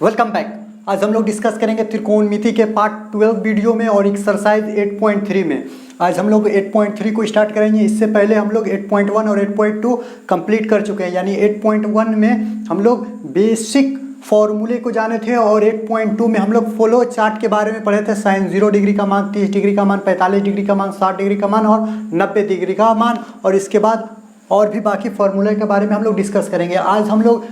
Welcome back. आज हम लोग डिस्कस करेंगे त्रिकोणमिति के पार्ट 12 वीडियो में और एक्सरसाइज 8.3 में। आज हम लोग 8.3 को स्टार्ट करेंगे। इससे पहले हम लोग 8.1 और 8.2 कंप्लीट कर चुके हैं, यानी 8.1 में हम लोग बेसिक फॉर्मूले को जाने थे और 8.2 में हम लोग फ्लो चार्ट के बारे में पढ़े थे। साइन 0 डिग्री का मान, 30 डिग्री का मान, 45 डिग्री का मान, 60 डिग्री का मान और 90 डिग्री का मान, और इसके बाद और भी बाकी फॉर्मूले के बारे में हम लोग डिस्कस करेंगे। आज हम लोग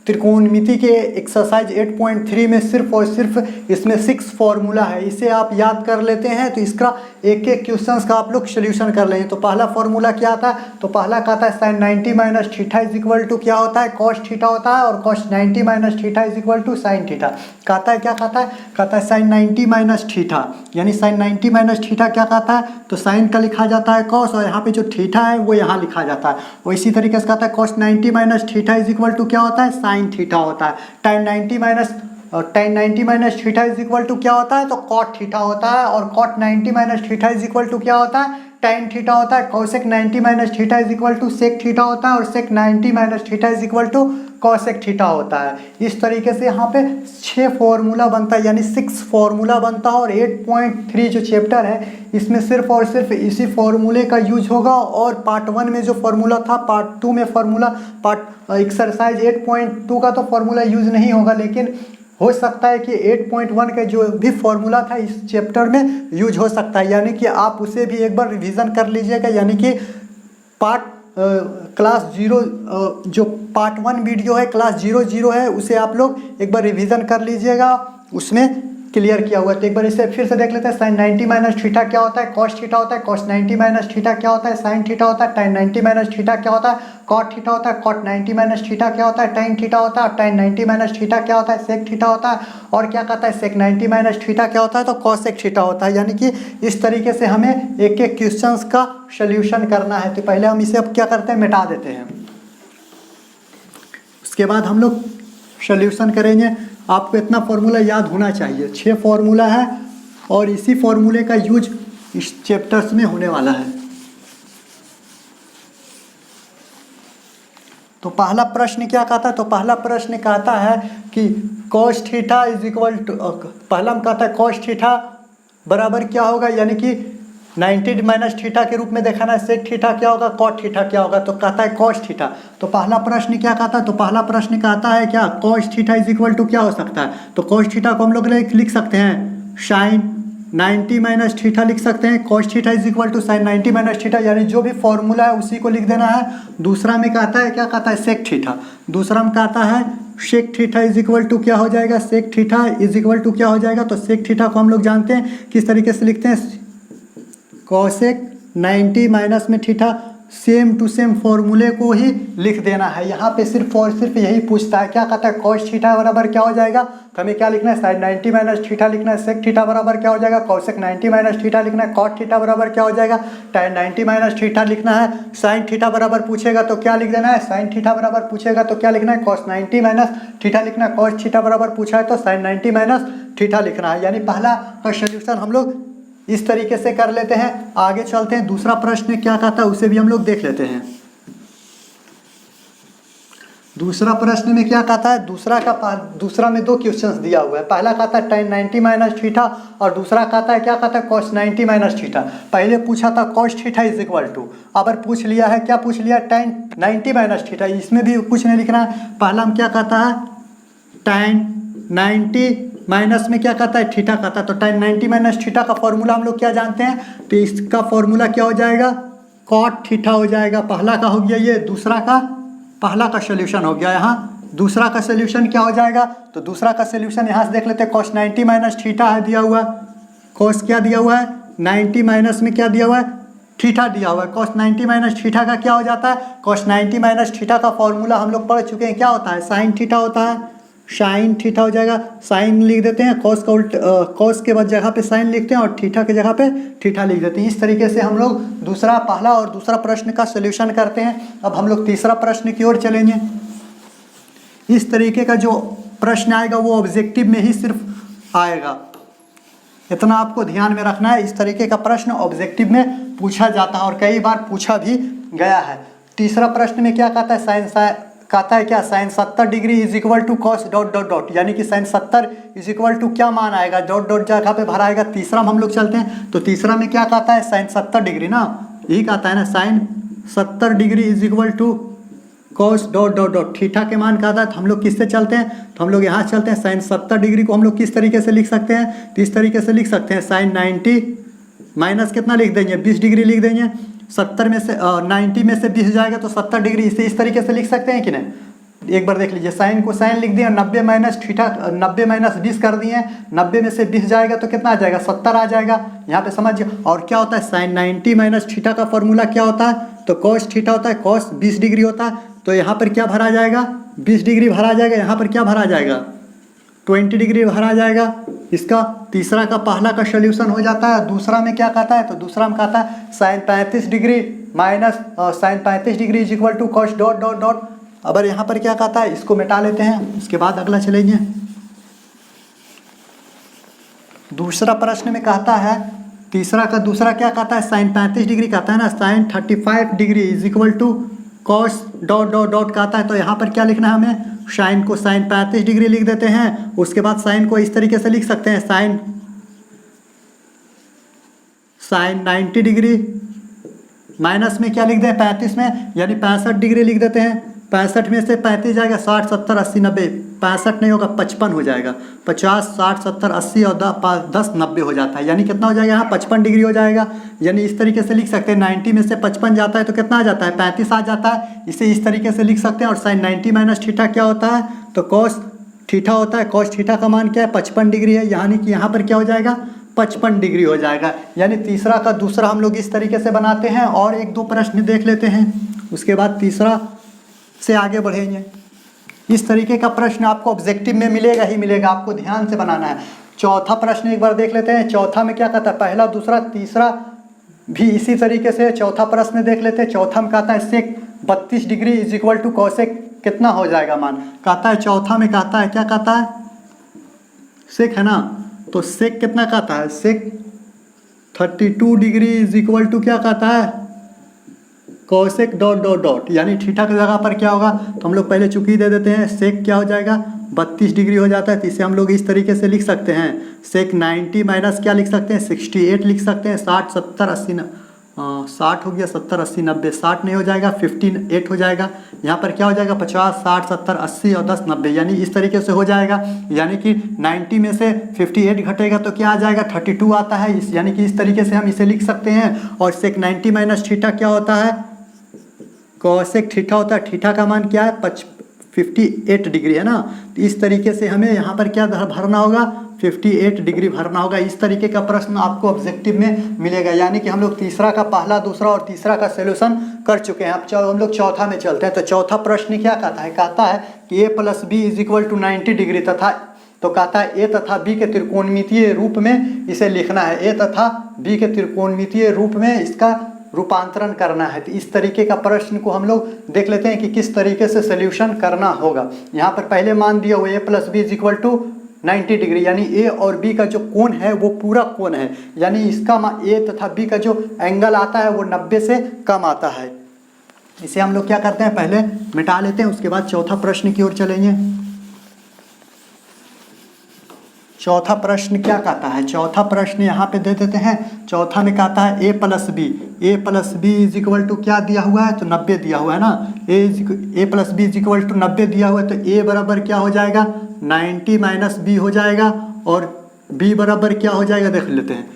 त्रिकोणमिति के एक्सरसाइज 8.3 में सिर्फ और सिर्फ इसमें 6 फॉर्मूला है। इसे आप याद कर लेते हैं तो इसका एक एक क्वेश्चंस का आप लोग सोल्यूशन कर लेंगे। तो पहला फॉर्मूला क्या आता है? तो पहला कहता है sine 90 minus theta is equal to क्या होता है? कॉस थीटा होता है, और cos 90 minus theta is equal to sine theta. कहता है क्या कहता है? कहता है साइन 90 माइनस थीटा, यानी साइन 90 माइनस थीटा क्या कहता है? तो साइन का लिखा जाता है कॉस, और यहाँ पे जो थीटा है वो यहाँ लिखा जाता है। और इसी तरीके से कहता है cos 90 minus theta is equal to क्या होता है? साइन थीटा होता है। tan 90 minus theta is equal to क्या होता है? तो कॉट थीटा होता है, और cot 90 minus theta is equal to क्या होता है? tan थीटा होता है। Cosec 90 minus theta is equal to sec theta होता है, और sec 90 minus theta is equal to cosec theta होता है। इस तरीके से यहाँ पे 6 फॉर्मूला बनता है, यानी 6 फॉर्मूला बनता है। और 8.3 जो चैप्टर है इसमें सिर्फ और सिर्फ इसी फॉर्मूले का यूज होगा। और पार्ट 1 में जो फॉर्मूला था, पार्ट 2 में फॉर्मूला, पार्ट एक्सरसाइज 8.2 का तो फॉर्मूला यूज नहीं होगा, लेकिन हो सकता है कि 8.1 का जो भी फॉर्मूला था इस चैप्टर में यूज हो सकता है, यानी कि आप उसे भी एक बार रिवीजन कर लीजिएगा। यानी कि क्लास 0 जो पार्ट 1 वीडियो है क्लास 0 है, उसे आप लोग एक बार रिवीजन कर लीजिएगा, उसमें क्लियर किया हुआ है। तो एक बार इसे फिर से देख लेते हैं। साइन 90 माइनस थीटा क्या होता है? कॉस थीटा होता है। कॉस 90 माइनस थीटा क्या होता है? साइन थीटा होता है। tan 90 माइनस थीटा क्या होता है? कॉट थीटा होता है। कॉट 90 माइनस थीटा क्या होता है? tan थीटा होता है। tan 90 माइनस थीटा क्या होता है? सेक थीटा होता है। और क्या कहता है? सेक 90 माइनस थीटा क्या होता है? तो कॉसेक थीटा होता है। यानी कि इस तरीके से हमें एक एक क्वेश्चन का सोल्यूशन करना है। तो पहले हम इसे अब क्या करते हैं? मिटा देते हैं। उसके बाद हम लोग सोल्यूशन करेंगे। आपको इतना फॉर्मूला याद होना चाहिए। 6 फॉर्मूला है और इसी फॉर्मूले का यूज इस चैप्टर्स में होने वाला है। तो पहला प्रश्न क्या कहता है? तो पहला प्रश्न कहता है कि cos theta is equal to, पहला में कहता है कॉस थीटा बराबर क्या होगा, यानी कि 90 माइनस थीटा के रूप में देखा ना, सेक थीटा क्या होगा, कॉट थीटा क्या होगा, तो कहता है कॉस थीटा। तो पहला प्रश्न क्या कहता है? तो पहला प्रश्न कहता है क्या? Cos theta is equal to क्या हो सकता है? तो कॉस थीटा को हम लोग लिख सकते हैं साइन 90 माइनस थीटा लिख सकते हैं। Cos theta is equal to sine 90 minus theta, यानी जो भी फॉर्मूला है उसी को लिख देना है। दूसरा में कहता है क्या कहता है? Sec theta. दूसरा में कहता है sec theta is equal to क्या हो जाएगा? Sec theta is equal to क्या हो जाएगा? तो सेक थीटा को हम लोग जानते हैं किस तरीके से लिखते हैं, कॉसेक 90 माइनस में थीटा। सेम टू सेम फॉर्मूले को ही लिख देना है। यहाँ पे सिर्फ और सिर्फ यही पूछता है, क्या कहता है? कॉस थीटा बराबर क्या हो जाएगा? तो हमें क्या लिखना है? साइन 90 माइनस थीटा लिखना है। सेक थीटा बराबर क्या हो जाएगा? कॉसेक 90 माइनस थीटा लिखना है। कॉट थीटा बराबर क्या हो जाएगा? tan 90 माइनस थीटा लिखना है। साइन थीटा बराबर पूछेगा तो क्या लिख देना है? साइन थीटा बराबर पूछेगा तो क्या लिखना है? कॉस 90 माइनस थीटा लिखना है। कॉस थीटा बराबर पूछा है तो साइन 90 माइनस थीटा लिखना है। यानी पहला का सोल्यूशन हम लोग इस तरीके से कर लेते हैं। आगे चलते हैं, दूसरा प्रश्न क्या कहता है उसे भी हम लोग देख लेते हैं। दूसरा प्रश्न में क्या कहता है? दूसरा में 2 क्वेश्चंस दिया हुआ है। पहला कहता है tan 90 माइनस थीटा, और दूसरा कहता है क्या कहता है? cos 90 minus theta. पहले पूछा था cos theta is equal to, अब पूछ लिया है क्या पूछ लिया? tan 90 minus theta. इसमें भी कुछ नहीं लिखना है। पहला में क्या कहता है? tan 90 माइनस में क्या कहता है? थीटा कहता है। तो tan 90 माइनस थीटा का फॉर्मूला हम लोग क्या जानते हैं? तो इसका फॉर्मूला क्या हो जाएगा? कॉट थीटा हो जाएगा। पहला का हो गया ये, दूसरा का पहला का सोल्यूशन हो गया। यहाँ दूसरा का सोल्यूशन क्या हो जाएगा? तो दूसरा का सोल्यूशन यहाँ से देख लेते हैं। कॉस 90 माइनस थीटा है दिया हुआ, कॉस क्या दिया हुआ है? 90 माइनस में क्या दिया हुआ है? थीटा दिया हुआ है। कॉस 90 माइनस थीटा का क्या हो जाता है? कॉस 90 माइनस थीटा का फॉर्मूला हम लोग पढ़ चुके हैं, क्या होता है? साइन थीटा होता है। साइन थीटा हो जाएगा, साइन लिख देते हैं, कॉस का कॉस के बाद जगह पे साइन लिखते हैं और थीटा के जगह पे थीटा लिख देते हैं। इस तरीके से हम लोग पहला और दूसरा प्रश्न का सोल्यूशन करते हैं। अब हम लोग तीसरा प्रश्न की ओर चलेंगे। इस तरीके का जो प्रश्न आएगा वो ऑब्जेक्टिव में ही सिर्फ आएगा, इतना आपको ध्यान में रखना है। इस तरीके का प्रश्न ऑब्जेक्टिव में पूछा जाता है और कई बार पूछा भी गया है। तीसरा प्रश्न में क्या कहता है? साइन कहता है क्या, sine 70 degree is equal to cos dot dot dot, यानी कि साइन 70 इज इक्वल टू क्या मान आएगा, डॉट डॉट जगह पे भरा आएगा। तीसरा में हम लोग चलते हैं, तो तीसरा में क्या कहता है, साइन 70 डिग्री ना, यही कहता है ना, sine 70 degree is equal to cos dot dot dot, theta के मान कहता है। तो हम लोग किससे चलते हैं, तो हम लोग यहाँ चलते हैं, साइन 70 डिग्री को हम लोग किस तरीके से लिख सकते हैं, तो इस तरीके से लिख सकते हैं, साइन 90 माइनस कितना लिख देंगे, 20 डिग्री लिख देंगे। 70 में से 90 में से 20 जाएगा तो 70 डिग्री, इसे इस तरीके से लिख सकते हैं कि नहीं। एक बार देख लीजिए, साइन को साइन लिख दिया, 90 माइनस थीटा, 90 माइनस 20 कर दिए, 90 में से 20 जाएगा तो कितना आ जाएगा, 70 आ जाएगा। यहाँ पे समझिए। और क्या होता है, साइन 90 माइनस थीटा का फॉर्मूला क्या होता है, तो कॉस थीटा होता है, कॉस 20 डिग्री होता है। तो यहाँ पर क्या भरा जाएगा, 20 डिग्री भरा जाएगा, यहाँ पर क्या भरा जाएगा, 20 डिग्री भरा जाएगा। इसका तीसरा का पहला का सोल्यूशन हो जाता है। दूसरा में क्या कहता है, तो दूसरा में कहता है sine 35 degree minus sine 35 degree is equal to cos dot dot dot. अब यहाँ पर क्या कहता है, इसको मिटा लेते हैं, उसके बाद अगला चलेंगे। दूसरा प्रश्न में कहता है, तीसरा का दूसरा क्या कहता है, साइन 35 डिग्री कहता है ना, sine 35 degree is equal to cos dot dot dot कहता है। तो यहाँ पर क्या लिखना है हमें, साइन को साइन 35 डिग्री लिख देते हैं। उसके बाद साइन को इस तरीके से लिख सकते हैं, साइन 90 डिग्री माइनस में क्या लिख दें, 35 में, यानी 65 डिग्री लिख देते हैं। 65 में से 35 जाएगा, 60 70 80 90, 65 नहीं होगा 55 हो जाएगा, 50 60 70 80 और 10 90 हो जाता है, यानी कितना हो जाएगा यहाँ 55 डिग्री हो जाएगा। यानी इस तरीके से लिख सकते हैं, 90 में से 55 जाता है तो कितना आ जाता है, 35 आ जाता है। इसे इस तरीके से लिख सकते हैं। और साइन 90 माइनस थीटा क्या होता है, तो कॉस थीटा होता है। कॉस थीटा का मान क्या है, 55 डिग्री है, यानी कि यहाँ पर क्या हो जाएगा, 55 डिग्री हो जाएगा। यानी तीसरा का दूसरा हम लोग इस तरीके से बनाते हैं। और एक दो प्रश्न देख लेते हैं, उसके बाद तीसरा से आगे बढ़ेंगे। इस तरीके का प्रश्न आपको ऑब्जेक्टिव में मिलेगा ही मिलेगा, आपको ध्यान से बनाना है। चौथा प्रश्न एक बार देख लेते हैं। चौथा में क्या कहता है, पहला दूसरा तीसरा भी इसी तरीके से। चौथा प्रश्न देख लेते हैं। चौथा में कहता है sec 32 degree is equal to cosec कितना हो जाएगा मान, कहता है चौथा में कहता है, क्या कहता है, सेक है ना, तो सेक कितना कहता है, sec 32 degree is equal to क्या कहता है, कॉसेक डॉट डॉट डॉट, यानी थीटा की जगह पर क्या होगा, तो हम लोग पहले चुकी दे देते हैं। सेक क्या हो जाएगा, 32 डिग्री हो जाता है। तो इसे हम लोग इस तरीके से लिख सकते हैं, सेक 90 माइनस क्या लिख सकते हैं, 68 लिख सकते हैं। 60 70 80 60 हो गया, 70 80 90, 60 नहीं हो जाएगा, 58 हो जाएगा। यहाँ पर क्या हो जाएगा, 50 60 70 80 और 10 90, यानी इस तरीके से हो जाएगा। यानी कि 90 में से 58 घटेगा तो क्या आ जाएगा, 32 आता है। यानी कि इस तरीके से हम इसे लिख सकते हैं। और सेक 90 माइनस थीटा क्या होता है, कॉसेक थीटा होता है। थीटा का मान क्या है, 58 डिग्री है ना। तो इस तरीके से हमें यहाँ पर क्या भरना होगा, 58 डिग्री भरना होगा। इस तरीके का प्रश्न आपको ऑब्जेक्टिव में मिलेगा। यानी कि हम लोग तीसरा का पहला दूसरा और तीसरा का सॉल्यूशन कर चुके हैं। अब हम लोग चौथा में चलते हैं। तो चौथा प्रश्न क्या कहता है, कहता है कि A plus B is equal to 90 degree तथा, तो कहता है ए तथा बी के त्रिकोणमितीय रूप में इसे लिखना है। ए तथा बी के त्रिकोणमितीय रूप में इसका रूपांतरण करना है। तो इस तरीके का प्रश्न को हम लोग देख लेते हैं कि किस तरीके से सोल्यूशन करना होगा। यहाँ पर पहले मान दिया हुआ A plus B is equal to 90 degree, यानी ए और बी का जो कोण है वो पूरा कोण है, यानी इसका ए तथा बी का जो एंगल आता है वो 90 से कम आता है। इसे हम लोग क्या करते हैं, पहले मिटा लेते हैं, उसके बाद चौथा प्रश्न की ओर चलेंगे। चौथा प्रश्न क्या कहता है, चौथा प्रश्न यहाँ पे दे देते हैं। चौथा में कहता है A plus B is equal to क्या दिया हुआ है, तो 90 दिया हुआ है ना। A plus B is equal to 90 दिया हुआ है, तो ए बराबर क्या हो जाएगा, 90 माइनस बी हो जाएगा। और बी बराबर क्या हो जाएगा, देख लेते हैं।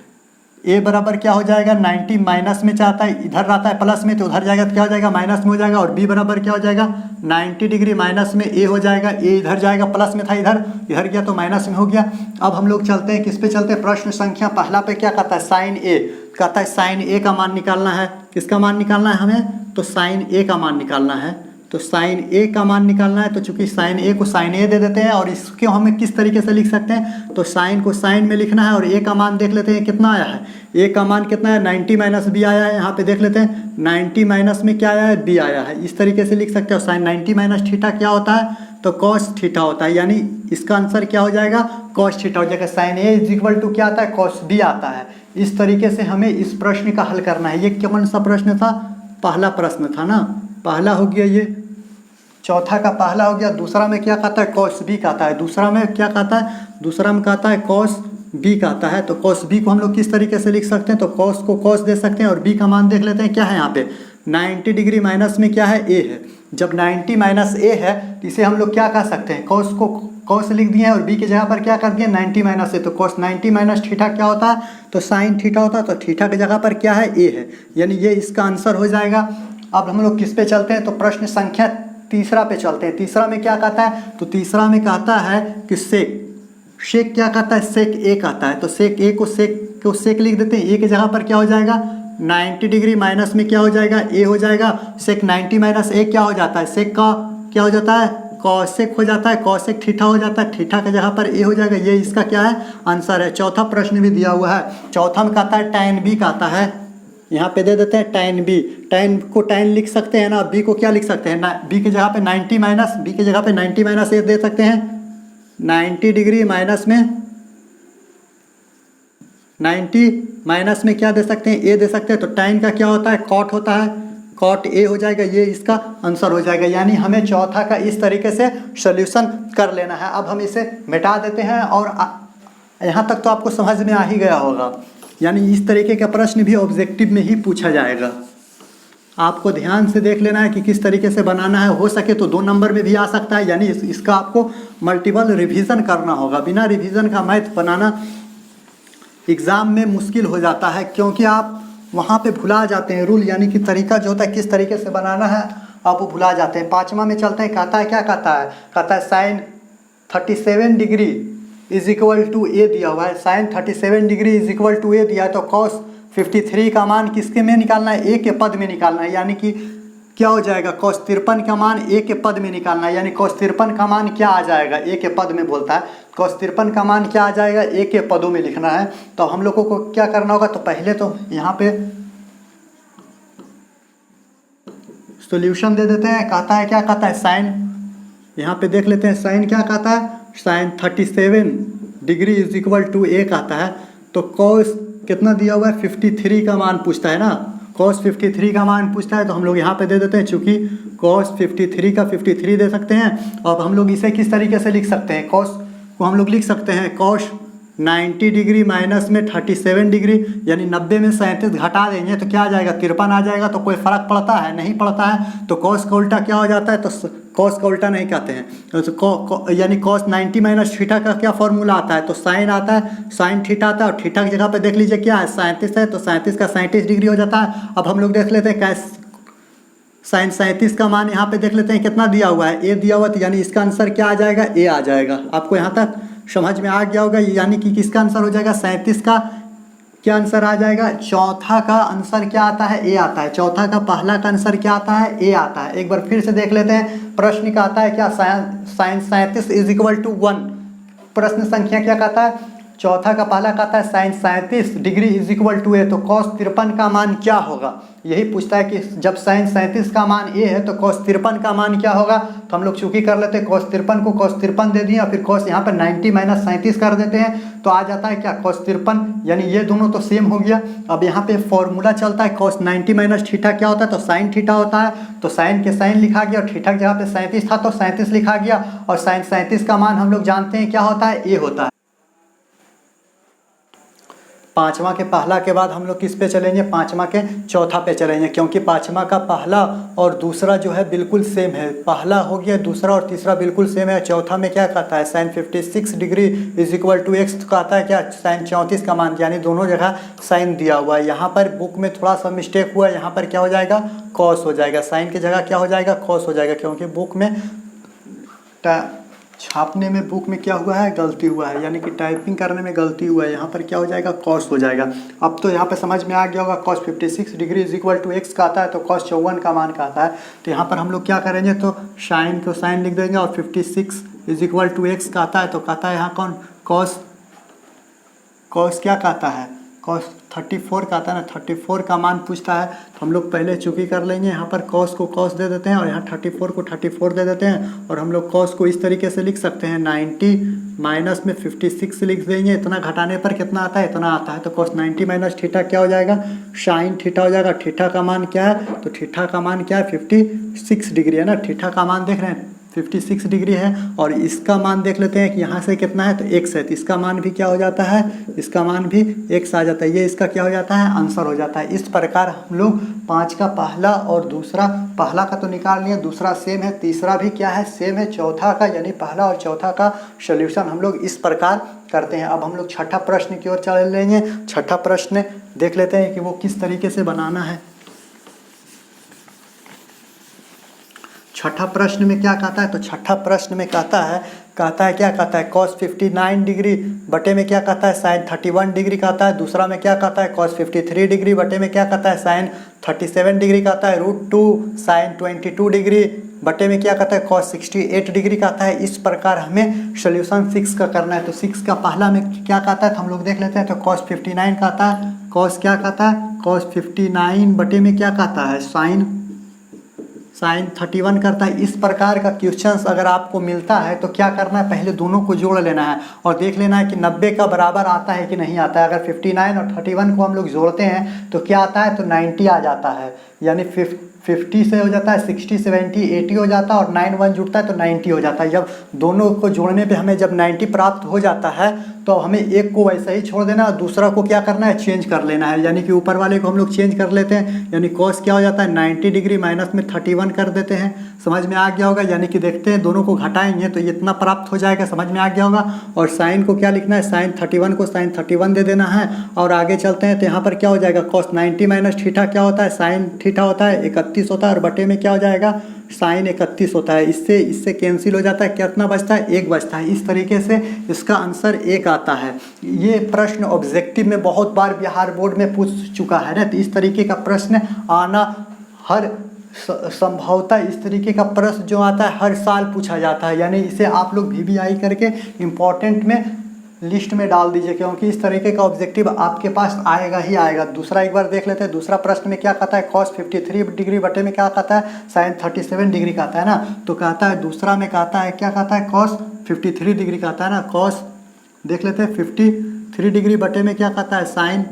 ए बराबर क्या हो जाएगा, 90 माइनस में चाहता है, इधर रहता है प्लस में, तो उधर जाएगा तो क्या हो जाएगा, माइनस में हो जाएगा। और बी बराबर क्या हो जाएगा, 90 डिग्री माइनस में ए हो जाएगा। ए इधर जाएगा, प्लस में था इधर गया तो माइनस में हो गया। अब हम लोग चलते हैं, किस पे चलते हैं, प्रश्न संख्या पहला पे क्या कहता है, साइन ए, कहता है साइन ए का मान निकालना है। किसका मान निकालना है हमें, तो साइन ए का मान निकालना है। तो साइन ए का मान निकालना है, तो चूंकि साइन ए को साइन ए दे देते हैं। और इसके हमें किस तरीके से लिख सकते हैं, तो साइन को साइन में लिखना है। और ए का मान देख लेते हैं कितना आया है, ए का मान कितना है, 90 माइनस बी आया है। यहाँ पे देख लेते हैं 90 माइनस में क्या आया है, बी आया है। इस तरीके से लिख सकते हो। साइन 90 माइनस थीटा क्या होता है, तो कॉस थीटा होता है, यानी इसका आंसर क्या हो जाएगा, कॉस थीटा हो जाएगा। Sine A is equal to क्या आता है, कॉस बी आता है। इस तरीके से हमें इस प्रश्न का हल करना है। ये कौन सा प्रश्न था, पहला प्रश्न था ना, पहला हो गया ये। चौथा का पहला हो गया, दूसरा में क्या कहता है कॉस बी कहता है, दूसरा में क्या कहता है, दूसरा में कहता है कॉस बी कहता है। तो कॉस बी को हम लोग किस तरीके से लिख सकते हैं, तो कॉस को कॉस दे सकते हैं और बी का मान देख लेते हैं क्या है यहाँ पे 90 डिग्री माइनस में क्या है ए है। जब 90 माइनस ए है तो इसे हम लोग क्या कह सकते हैं, कॉस को कॉस लिख दिए हैं और बी की जगह पर क्या कर दिए 90 माइनस ए। तो कॉस 90 माइनस थीटा क्या होता है, तो साइन थीटा होता है। तो थीटा की जगह पर क्या है ए है, यानी ये इसका आंसर हो जाएगा। अब हम लोग किस पे चलते हैं, तो प्रश्न संख्या तीसरा पे चलते हैं। तीसरा में क्या कहता है, तो तीसरा में कहता है कि सेक क्या कहता है, सेक ए कहता है। तो सेक ए को सेक लिख देते हैं, ए की जगह पर क्या हो जाएगा 90 डिग्री माइनस में क्या हो जाएगा ए हो जाएगा। सेक 90 माइनस ए क्या हो जाता है, सेक का क्या हो जाता है कॉसेक हो जाता है, कॉसेक थीटा हो जाता है, थीटा की जगह पर ए हो जाएगा। ये इसका क्या है आंसर है। चौथा प्रश्न भी दिया हुआ है, चौथा में कहता है tan बी कहता है, यहाँ पे दे देते हैं tan बी। tan को tan लिख सकते हैं ना, बी को क्या लिख सकते हैं, बी की जगह पे 90 माइनस बी की जगह पे 90 माइनस ए दे सकते हैं। 90 डिग्री माइनस में 90 माइनस में क्या दे सकते हैं ए दे सकते हैं। तो tan का क्या होता है कॉट होता है, कॉट ए हो जाएगा, ये इसका आंसर हो जाएगा। यानी हमें चौथा का इस तरीके से सॉल्यूशन कर लेना है। अब हम इसे मिटा देते हैं और यहाँ तक तो आपको समझ में आ ही गया होगा। यानी इस तरीके का प्रश्न भी ऑब्जेक्टिव में ही पूछा जाएगा। आपको ध्यान से देख लेना है कि किस तरीके से बनाना है, हो सके तो 2 नंबर में भी आ सकता है। यानी इसका आपको मल्टीपल रिवीजन करना होगा। बिना रिवीजन का मैथ बनाना एग्ज़ाम में मुश्किल हो जाता है, क्योंकि आप वहाँ पे भुला जाते हैं रूल, यानी कि तरीका जो होता है किस तरीके से बनाना है आप वो भुला जाते हैं। पाँचवा में चलते हैं, कहता है क्या कहता है, कहता है sine 37 degree is equal to A दिया हुआ है। Sine 37 degree is equal to A दिया है, तो कॉस 53 का मान किसके में निकालना है, ए के पद में निकालना है। यानी कि क्या हो जाएगा, कॉस 53 का मान ए के पद में निकालना है। यानी कॉस 53 का मान क्या आ जाएगा, ए के पद में बोलता है, कॉस 53 का मान क्या आ जाएगा ए के पदों में लिखना है। तो हम लोगों को क्या करना होगा, तो पहले तो यहाँ पे सॉल्यूशन दे देते हैं। कहता है क्या कहता है साइन, यहाँ पे देख लेते हैं साइन क्या कहता है, sine 37 degree is equal to A कहता है। तो कॉस कितना दिया हुआ है 53 का मान पूछता है ना, कॉस 53 का मान पूछता है। तो हम लोग यहाँ पे दे देते हैं, चूँकि कॉस 53 का 53 दे सकते हैं। अब हम लोग इसे किस तरीके से लिख सकते हैं, कॉस को हम लोग लिख सकते हैं कॉस 90 डिग्री माइनस में 37 डिग्री, यानी 90 में 37 घटा देंगे तो क्या आ जाएगा 53 आ जाएगा। तो कोई फ़र्क पड़ता है, नहीं पड़ता है। तो कॉस का उल्टा क्या हो जाता है, तो कॉस का उल्टा नहीं कहते हैं। तो यानी कॉस 90 माइनस थीटा का क्या फॉर्मूला आता है, तो साइन आता है, साइन थीटा आता है। और थीटा की जगह पे देख लीजिए क्या है 37 है, तो 37 का 37 डिग्री हो जाता है। अब हम लोग देख लेते हैं कैसे साइन 37 का मान यहाँ पे देख लेते हैं कितना दिया हुआ है, ए दिया हुआ, तो यानी इसका आंसर क्या आ जाएगा ए आ जाएगा। आपको यहाँ तक समझ में आ गया होगा। यानी कि किसका आंसर हो जाएगा 37 का क्या आंसर आ जाएगा, चौथा का आंसर क्या आता है ए आता है। चौथा का पहला का आंसर क्या आता है ए आता है। एक बार फिर से देख लेते हैं, प्रश्न का आता है क्या साइन 37 इज इक्वल टू 1। प्रश्न संख्या क्या कहता है, चौथा का पहला कहता है sine 37 degree is equal to A, तो कॉस 53 का मान क्या होगा। यही पूछता है कि जब साइन 37 का मान ए है तो कॉस 53 का मान क्या होगा। तो हम लोग चूंकि कर लेते हैं कॉस 53 को कॉस 53 दे दिए और फिर कॉस यहाँ पर 90 माइनस 37 कर देते हैं, तो आ जाता है क्या कॉस 53, यानी ये दोनों तो सेम हो गया। अब यहाँ पे फॉर्मूला चलता है कॉस 90 माइनस थीटा क्या होता है, तो साइन थीटा होता है। तो साइन के साइन लिखा गया और थीटा की जगह पे 37 था तो 37 लिखा गया। और साइन 37 का मान हम लोग जानते हैं क्या होता है ए होता है। पाँचवा के पहला के बाद हम लोग किस पे चलेंगे, पाँचवा के चौथा पे चलेंगे, क्योंकि पाँचवा का पहला और दूसरा जो है बिल्कुल सेम है। पहला हो गया, दूसरा और तीसरा बिल्कुल सेम है। चौथा में क्या कहता है sine 56 degree is equal to x, कहता है क्या साइन 34 का मान, यानी दोनों जगह साइन दिया हुआ है। यहाँ पर बुक में थोड़ा सा मिस्टेक हुआ है, यहाँ पर क्या हो जाएगा कॉस हो जाएगा, साइन की जगह क्या हो जाएगा कॉस हो जाएगा, क्योंकि बुक में छापने में बुक में क्या हुआ है गलती हुआ है, यानी कि टाइपिंग करने में गलती हुआ है। यहाँ पर क्या हो जाएगा कॉस हो जाएगा। अब तो यहाँ पे समझ में आ गया होगा, cos 56 degree is equal to x का आता है, तो कॉस 54 का मान का आता है। तो यहाँ पर हम लोग क्या करेंगे, तो साइन को साइन लिख देंगे और 56 इज इक्वल टू एक्स का आता है, तो कहता है यहाँ कौन कॉस क्या कहता है, कॉस 34 का आता है ना, 34 का मान पूछता है। तो हम लोग पहले चूँकि कर लेंगे, यहाँ पर कॉस को कॉस दे देते हैं और यहाँ 34 को 34 दे देते हैं। और हम लोग कॉस को इस तरीके से लिख सकते हैं 90 माइनस में 56 लिख देंगे, इतना घटाने पर कितना आता है, इतना आता है। तो cos 90 माइनस थीटा क्या हो जाएगा, साइन थीटा हो जाएगा। थीटा का मान क्या है, तो थीटा का मान क्या है, 56 डिग्री है ना। थीटा का मान देख रहे हैं 56 डिग्री है। और इसका मान देख लेते हैं कि यहाँ से कितना है, तो x है, तो इसका मान भी क्या हो जाता है, इसका मान भी x आ जाता है। ये इसका क्या हो जाता है, आंसर हो जाता है। इस प्रकार हम लोग 5 का पहला और दूसरा, पहला का तो निकाल लिया, दूसरा सेम है, तीसरा भी क्या है, सेम है, चौथा का यानी पहला और चौथा का सोल्यूशन हम लोग इस प्रकार करते हैं। अब हम लोग छठा प्रश्न की ओर चल लेंगे। छठा प्रश्न देख लेते हैं कि वो किस तरीके से बनाना है। छठा प्रश्न में क्या कहता है, तो छठा प्रश्न में कहता है क्या कहता है, cos 59 डिग्री बटे में क्या कहता है, साइन 31 डिग्री कहता है। दूसरा में क्या कहता है, cos 53 डिग्री बटे में क्या कहता है, साइन 37 डिग्री कहता है। √2 साइन 22 डिग्री बटे में क्या कहता है, cos 68 डिग्री कहता है। इस प्रकार हमें सोल्यूशन 6 का करना है। तो 6 का पहला में क्या कहता है, तो हम लोग देख लेते हैं। तो cos 59 कहता है, cos क्या कहता है, cos 59 बटे में क्या कहता है, साइन 31 करता है। इस प्रकार का क्वेश्चंस अगर आपको मिलता है तो क्या करना है, पहले दोनों को जोड़ लेना है और देख लेना है कि 90 का बराबर आता है कि नहीं आता है। अगर 59 और 31 को हम लोग जोड़ते हैं तो क्या आता है, तो 90 आ जाता है, यानी 50 से हो जाता है 60, 70, 80 हो जाता है और 9 1 जुड़ता है तो 90 हो जाता है। जब दोनों को जोड़ने पे हमें जब 90 प्राप्त हो जाता है तो हमें एक को वैसे ही छोड़ देना और दूसरा को क्या करना है, चेंज कर लेना है। यानी कि ऊपर वाले को हम लोग चेंज कर लेते हैं, यानी cos क्या हो जाता है, 90 डिग्री माइनस में 31 कर देते हैं। समझ में आ गया होगा। यानी कि देखते हैं दोनों को घटाएंगे तो इतना प्राप्त हो जाएगा, समझ में आ गया होगा। और साइन को क्या लिखना है, साइन 31 को साइन 31 दे देना है। और आगे चलते हैं तो यहाँ पर क्या हो जाएगा, cos 90 माइनस थीटा क्या होता है, साइन थीटा होता है 31 होता है और बटे में क्या हो जाएगा, साइन 31 होता है। इससे कैंसिल हो जाता है, कितना बचता है, 1 बचता है। इस तरीके से इसका आंसर 1 आता है। ये प्रश्न ऑब्जेक्टिव में बहुत बार बिहार बोर्ड में पूछ चुका है ना। तो इस तरीके का प्रश्न आना हर संभवतः इस तरीके का प्रश्न जो आता है हर साल पूछा जाता है। यानी इसे आप लोग VBI करके इम्पोर्टेंट में लिस्ट में डाल दीजिए, क्योंकि इस तरीके का ऑब्जेक्टिव आपके पास आएगा ही आएगा। दूसरा एक बार देख लेते हैं। दूसरा प्रश्न में क्या कहता है, cos 53 डिग्री बटे में क्या कहता है, साइन 37 डिग्री कहता है ना। तो कहता है दूसरा में कहता है क्या कहता है, cos 53 डिग्री कहता है ना। cos देख लेते हैं 53 डिग्री बटे में क्या कहता है, साइन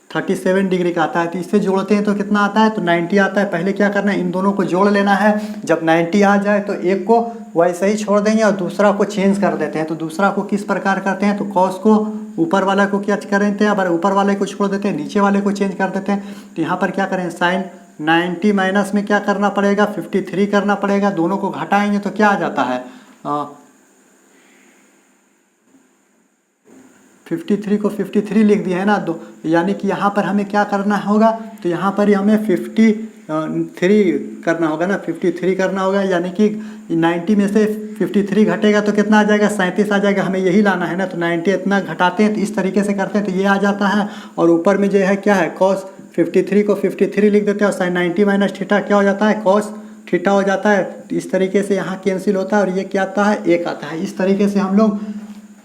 37 डिग्री का आता है। तो इससे जोड़ते हैं तो कितना आता है, तो 90 आता है। पहले क्या करना है, इन दोनों को जोड़ लेना है। जब 90 आ जाए तो एक को वैसे ही छोड़ देंगे और दूसरा को चेंज कर देते हैं। तो दूसरा को किस प्रकार करते हैं, तो cos को ऊपर वाला को क्या करते हैं, ऊपर वाले को छोड़ देते हैं, नीचे वाले को चेंज कर देते हैं। तो यहाँ पर क्या करें, साइन 90 माइनस में क्या करना पड़ेगा, 53 करना पड़ेगा। दोनों को घटाएंगे तो क्या आ जाता है, 53 को 53 लिख दिया है ना दो। यानी कि यहाँ पर हमें क्या करना होगा, तो यहाँ पर ही हमें 53 करना होगा ना, 53 करना होगा। यानी कि 90 में से 53 घटेगा तो कितना आ जाएगा, 37 आ जाएगा। हमें यही लाना है ना। तो 90 इतना घटाते हैं तो इस तरीके से करते हैं तो ये आ जाता है। और ऊपर में जो है क्या है, cos 53 को 53 लिख देते हैं और साइन 90 माइनस थीटा क्या हो जाता है, cos थीटा हो जाता है। तो इस तरीके से यहाँ कैंसिल होता है और ये क्या आता है, 1 आता है। इस तरीके से हम लोग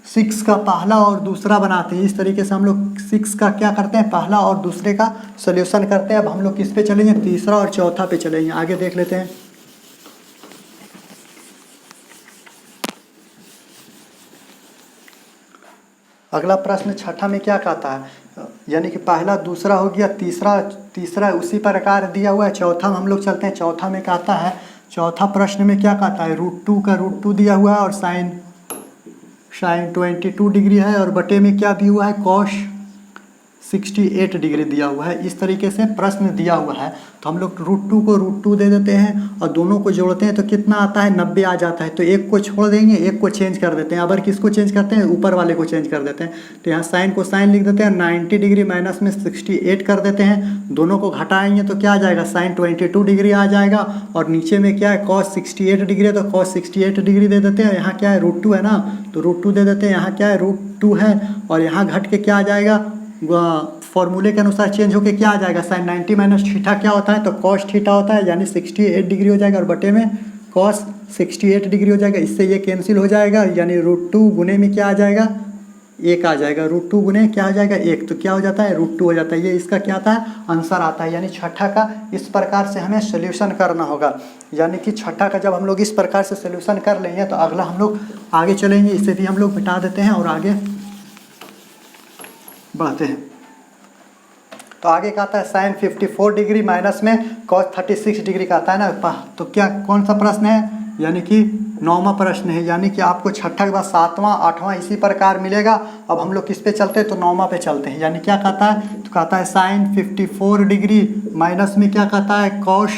6 का पहला और दूसरा बनाते हैं। इस तरीके से हम लोग 6 का क्या करते हैं, पहला और दूसरे का सोल्यूशन करते हैं। अब हम लोग किस पे चलेंगे, तीसरा और चौथा पे चलेंगे। आगे देख लेते हैं। अगला प्रश्न छठा में क्या कहता है, यानी कि पहला दूसरा हो गया, तीसरा उसी प्रकार दिया हुआ है। चौथा में हम लोग चलते हैं। चौथा में कहता है, चौथा प्रश्न में क्या कहता है, √2 का √2 दिया हुआ है और साइन 22 डिग्री है और बटे में क्या दिया हुआ है, cos 68 डिग्री दिया हुआ है। इस तरीके से प्रश्न दिया हुआ है। तो हम लोग √2 को √2 दे देते हैं और दोनों को जोड़ते हैं तो कितना आता है, 90 आ जाता है। तो एक को छोड़ देंगे, एक को चेंज कर देते हैं। अगर किसको चेंज करते हैं, ऊपर वाले को चेंज कर देते हैं। तो यहाँ साइन को साइन लिख देते हैं, 90 डिग्री माइनस में 68 कर देते हैं। दोनों को घटाएंगे तो क्या आ जाएगा, साइन 22 डिग्री आ जाएगा। और नीचे में क्या है, cos 68 डिग्री है तो cos 68 डिग्री दे देते हैं। यहाँ क्या है, √2 है ना, तो √2 दे देते हैं। यहाँ क्या है, √2 है और यहाँ घट के क्या आ जाएगा, फॉर्मूले के अनुसार चेंज होके क्या आ जाएगा, साइन 90 माइनस थीटा क्या होता है, तो cos थीटा होता है। यानी 68 डिग्री हो जाएगा और बटे में cos 68 डिग्री हो जाएगा। इससे ये कैंसिल हो जाएगा। यानी √2 गुने में क्या आ जाएगा, 1 आ जाएगा, √2 गुने क्या हो जाएगा 1, तो क्या हो जाता है √2 हो जाता है। ये इसका क्या आता है आंसर आता है। यानी छठा का इस प्रकार से हमें सोल्यूशन करना होगा। यानी कि छठा का जब हम लोग इस प्रकार से सोल्यूशन कर लेंगे तो अगला हम लोग आगे चलेंगे। इसे भी हम लोग मिटा देते हैं और आगे बढ़ते हैं। तो आगे का आता है साइन 54 डिग्री माइनस में कॉस 36 डिग्री का आता है ना। तो क्या कौन सा प्रश्न है, यानी कि 9वां प्रश्न है। यानी कि आपको छठा के बाद 7वां 8वां इसी प्रकार मिलेगा। अब हम लोग किस पे चलते हैं, तो 9वां पे चलते हैं। यानी क्या कहता है, तो कहता है साइन 54 डिग्री माइनस में क्या कहता है कॉस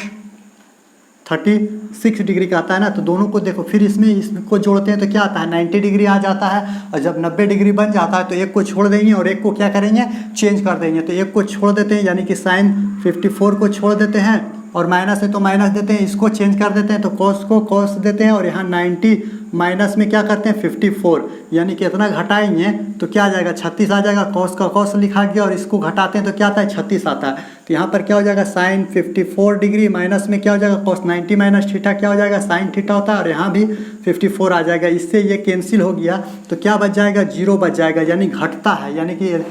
36 डिग्री का आता है ना। तो दोनों को देखो, फिर इसको जोड़ते हैं तो क्या आता है 90 डिग्री आ जाता है। और जब 90 डिग्री बन जाता है तो एक को छोड़ देंगे और एक को क्या करेंगे चेंज कर देंगे। तो एक को छोड़ देते हैं, यानी कि साइन 54 को छोड़ देते हैं और माइनस है तो माइनस देते हैं, इसको चेंज कर देते हैं तो कॉस को कॉस देते हैं। और यहाँ 90 माइनस में क्या करते हैं 54, यानी कि इतना घटाएंगे तो क्या आ जाएगा 36 आ जाएगा। कॉस का कॉस लिखा गया और इसको घटाते हैं तो क्या आता है 36 आता है। तो यहाँ पर क्या हो जाएगा साइन 54 डिग्री माइनस में क्या हो जाएगा कॉस 90 माइनस थीटा क्या हो जाएगा साइन थीटा होता है। और यहाँ भी 54 आ जाएगा। इससे ये कैंसिल हो गया तो क्या बच जाएगा 0 बच जाएगा, यानी घटता है। यानी कि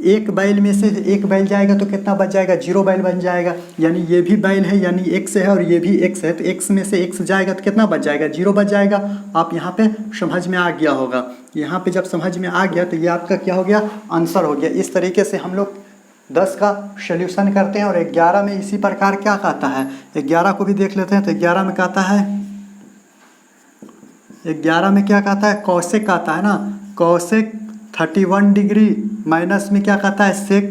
एक बैल में से एक बैल जाएगा तो कितना बच जाएगा 0 बैल बन जाएगा। यानी ये भी बैल है यानी x है और ये भी x है, तो x में से x जाएगा तो कितना बच जाएगा 0 बच जाएगा। आप यहाँ पे समझ में आ गया होगा। यहाँ पे जब समझ में आ गया तो ये आपका क्या हो गया आंसर हो गया। इस तरीके से हम लोग 10 का सोल्यूशन करते हैं। और 11 में इसी प्रकार क्या कहता है, 11 को भी देख लेते हैं। तो 11 में कहता है 11 में क्या कहता है कौशिक कहता है ना, कौशिक 31 डिग्री माइनस में क्या कहता है सेक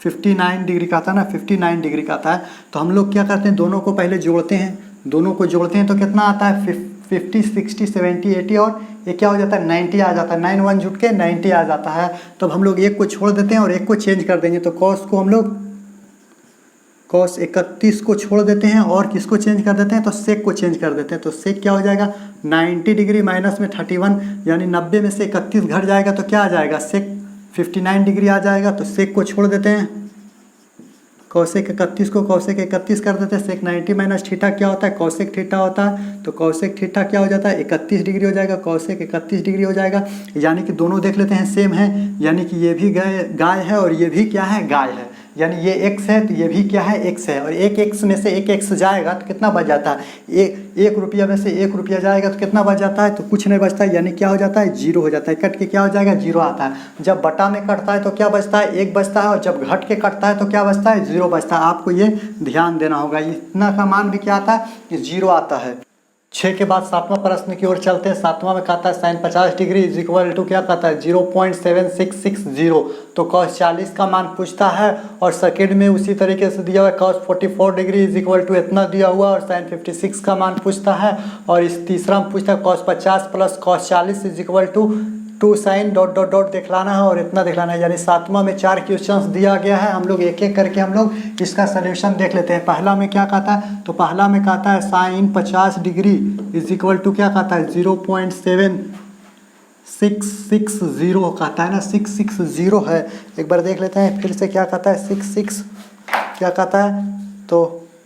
59 डिग्री का आता है ना, 59 डिग्री का आता है। तो हम लोग क्या करते हैं दोनों को पहले जोड़ते हैं, दोनों को जोड़ते हैं तो कितना आता है 50 60 70 80 और ये क्या हो जाता है 90 आ जाता है। 9 1 जुट के 90 आ जाता है। तो हम लोग एक को छोड़ देते हैं और एक को चेंज कर देंगे। तो कॉस को हम लोग कॉस 31 को छोड़ देते हैं और किसको चेंज कर देते हैं तो सेक को चेंज कर देते हैं। तो सेक क्या हो जाएगा 90 डिग्री माइनस में 31, यानी 90 में से 31 घट जाएगा तो क्या आ जाएगा सेक 59 डिग्री आ जाएगा। तो सेक को छोड़ देते हैं, कौशिक 31 को कौशिक 31 कर देते हैं। सेक 90 माइनस थीटा क्या होता है कौशिक थीटा होता है। तो कौशिक थीटा क्या हो जाता है 31 डिग्री हो जाएगा, कौशिक 31 डिग्री हो जाएगा। यानी कि दोनों देख लेते हैं सेम है, यानी कि ये भी गाय है और ये भी क्या है गाय है। यानी ये x है तो ये भी क्या है x है। और एक x में से एक x जाएगा तो कितना बच जाता है 1 रुपया में से 1 रुपया जाएगा तो कितना बच जाता है तो कुछ नहीं बचता है। यानी क्या हो जाता है 0 हो जाता है। कट के क्या हो जाएगा 0 आता है। जब बटा में कटता है तो क्या बचता है 1 बचता है और जब घट के कटता है तो क्या बचता है 0 बचता है। आपको ये ध्यान देना होगा। इतना का मान भी क्या आता है 0 आता है। 6 के बाद 7वां प्रश्न की ओर चलते हैं। 7वां में कहता है sine 50 degree is equal to क्या कहता है 0.7660। तो कॉस 40 का मान पूछता है और सेकेंड में उसी तरीके से दिया हुआ है cos 44 degree is equal to इतना दिया हुआ और साइन 56 का मान पूछता है। और इस तीसरा में पूछता है cos 50 plus cos 40 is equal to sine dot dot dot दिखलाना है और इतना दिखलाना है। यानी 7वां में 4 क्वेश्चंस दिया गया है। हम लोग एक एक करके हम लोग इसका सोल्यूशन देख लेते हैं। पहला में क्या कहता है तो पहला में कहता है sine 50 degree is equal to क्या कहता है 0.7660 कहता है ना, 660 है। एक बार देख लेते हैं फिर से क्या कहता है 66 क्या कहता है तो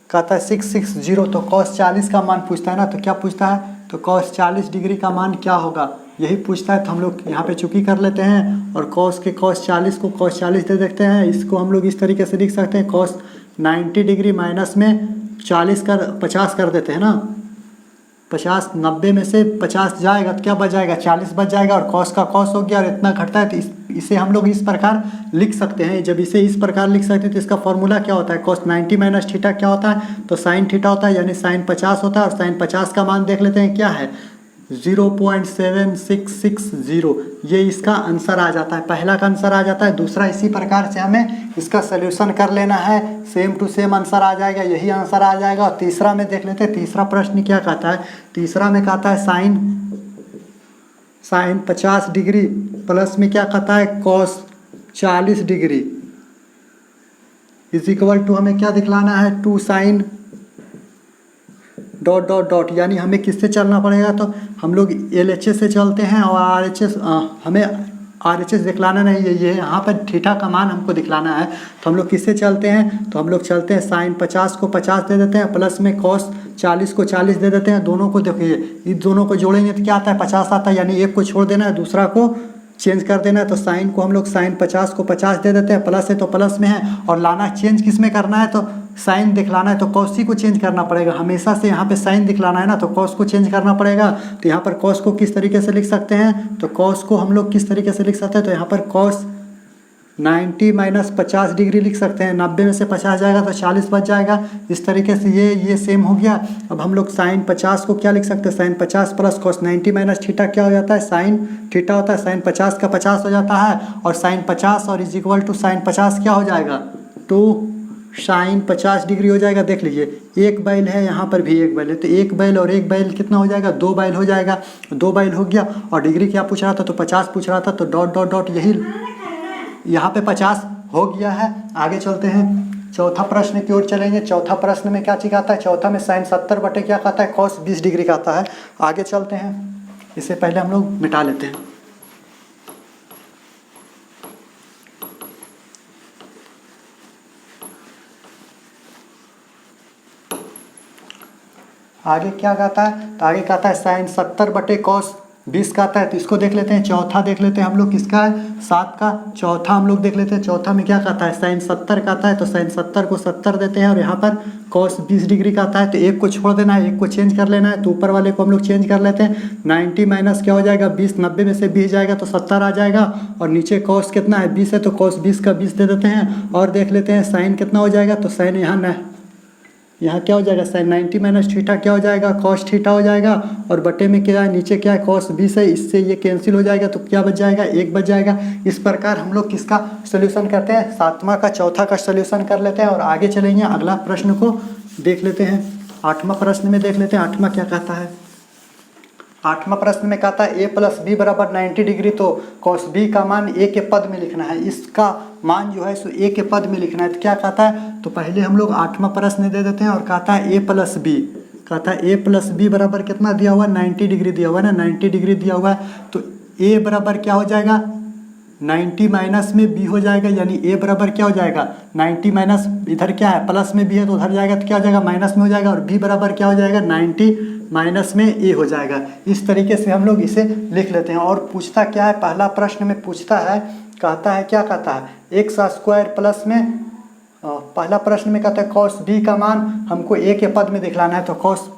कहता है 660। तो cos 40 का मान पूछता है ना, तो क्या पूछता है तो cos 40 डिग्री का मान क्या होगा यही पूछता है। तो हम लोग यहाँ पे चुकी कर लेते हैं और cos 40 को cos 40 दे देखते हैं। इसको हम लोग इस तरीके से लिख सकते हैं cos 90 डिग्री माइनस में 50 कर देते हैं ना। 50 90 में से 50 जाएगा तो क्या बच जाएगा 40 बच जाएगा और cos का cos हो गया और इतना घटता है। तो इसे हम लोग इस प्रकार लिख सकते हैं। जब इसे इस प्रकार लिख सकते हैं तो इसका फॉर्मूला क्या होता है cos 90 माइनस थीटा क्या होता है तो साइन थीटा होता है। यानी साइन 50 होता है और साइन 50 का मान देख लेते हैं क्या है 0.7660। ये इसका आंसर आ जाता है। पहला का आंसर आ जाता है। दूसरा इसी प्रकार से हमें इसका सोल्यूशन कर लेना है, सेम टू सेम आंसर आ जाएगा, यही आंसर आ जाएगा। और तीसरा में देख लेते हैं तीसरा प्रश्न क्या कहता है। तीसरा में कहता है साइन 50 डिग्री प्लस में क्या कहता है cos 40 degree is equal to हमें क्या दिखलाना है 2 साइन डॉट डॉट डॉट। यानी हमें किससे चलना पड़ेगा तो हम लोग LHS से चलते हैं और RHS हमें RHS दिखलाना नहीं है, ये यहाँ पर थीटा का मान हमको दिखलाना है। तो हम लोग किससे चलते हैं तो हम लोग चलते हैं साइन 50 को 50 दे देते हैं प्लस में cos 40 को 40 दे देते हैं। दोनों को देखिए इस दोनों को जोड़ेंगे तो क्या आता है 50 आता है। यानी एक को छोड़ देना है दूसरा को चेंज कर देना है तो साइन को हम लोग साइन 50 को 50 दे देते हैं, प्लस है तो प्लस में है, और लाना चेंज किस में करना है तो साइन दिखलाना है तो कॉस को चेंज करना पड़ेगा। हमेशा से यहाँ पे साइन दिखलाना है ना तो कॉस को चेंज करना पड़ेगा। तो यहाँ पर कॉस को किस तरीके से लिख सकते हैं, तो कॉस को हम लोग किस तरीके से लिख सकते हैं, तो यहाँ पर कॉस 90 माइनस 50 डिग्री लिख सकते हैं। 90 में से 50 जाएगा तो 40 बच जाएगा। इस तरीके से ये सेम हो गया। अब हम लोग साइन 50 को क्या लिख सकते हैं, sine 50 plus cos 90 minus theta क्या हो जाता है, साइन थीटा होता है। साइन 50 का 50 हो जाता है, और साइन 50 और इज इक्वल टू साइन 50 क्या हो जाएगा, टू साइन 50 डिग्री हो जाएगा। देख लीजिए एक बैल है, यहाँ पर भी एक बैल है, तो एक बैल और एक बैल कितना हो जाएगा, 2 बैल हो जाएगा। 2 बैल हो गया, और डिग्री क्या पूछ रहा था, तो 50 पूछ रहा था, तो डॉट डॉट डॉट यही यहाँ पे 50 हो गया है। आगे चलते हैं, चौथा प्रश्न की ओर चलेंगे। चौथा प्रश्न में क्या चीज आता है, चौथा में साइन 70 बटे क्या आता है, कॉस 20 डिग्री का आता है। आगे चलते हैं, इससे पहले हम लोग मिटा लेते हैं। आगे क्या कहता है, तो आगे कहता है साइन 70 बटे कॉस 20 का आता है। तो इसको देख लेते हैं, चौथा देख लेते हैं हम लोग, किसका है 7 का चौथा हम लोग देख लेते हैं। चौथा में क्या कहता है, साइन 70 का आता है, तो साइन 70 को 70 देते हैं, और यहाँ पर कॉस 20 डिग्री का आता है। तो एक को छोड़ देना है, एक को चेंज कर लेना है, तो ऊपर वाले को हम लोग चेंज कर लेते हैं। 90 माइनस क्या हो जाएगा 20, 90 में से 20 जाएगा तो 70 आ जाएगा, और नीचे कॉस कितना है 20 है, तो कॉस 20 का 20 दे देते हैं। और देख लेते हैं साइन कितना हो जाएगा, तो साइन यहाँ क्या हो जाएगा, साइन 90 माइनस थीटा क्या हो जाएगा, कॉस थीटा हो जाएगा, और बटे में क्या है, नीचे क्या है कॉस 20 है, इससे ये कैंसिल हो जाएगा, तो क्या बच जाएगा, 1 बच जाएगा। इस प्रकार हम लोग किसका सोल्यूशन करते हैं, 7वां का चौथा का सोल्यूशन कर लेते हैं, और आगे चलेंगे। अगला प्रश्न को देख लेते हैं, 8वां प्रश्न में देख लेते हैं। 8वां क्या कहता है, 8वां प्रश्न में कहता है a प्लस बी बराबर 90 डिग्री, तो कॉस बी का मान a के पद में लिखना है। इसका मान जो है सो a के पद में लिखना है। तो क्या कहता है, तो पहले हम लोग 8वां प्रश्न दे देते हैं, और कहता है a प्लस बी, कहता है a प्लस बी बराबर कितना दिया हुआ है, 90 डिग्री दिया हुआ है ना, 90 डिग्री दिया हुआ है। तो a बराबर क्या हो जाएगा, 90 माइनस में b हो जाएगा, यानी a बराबर क्या हो जाएगा, 90 माइनस इधर क्या है प्लस में b है, तो उधर जाएगा तो क्या हो जाएगा, माइनस में हो जाएगा, और b बराबर क्या हो जाएगा, 90 माइनस में a हो जाएगा। इस तरीके से हम लोग इसे लिख लेते हैं। और पूछता क्या है, पहला प्रश्न में पूछता है, कहता है क्या कहता है, एक्स स्क्वायर प्लस में, पहला प्रश्न में कहता है कॉस बी का मान हमको a के पद में दिखलाना है। तो कॉस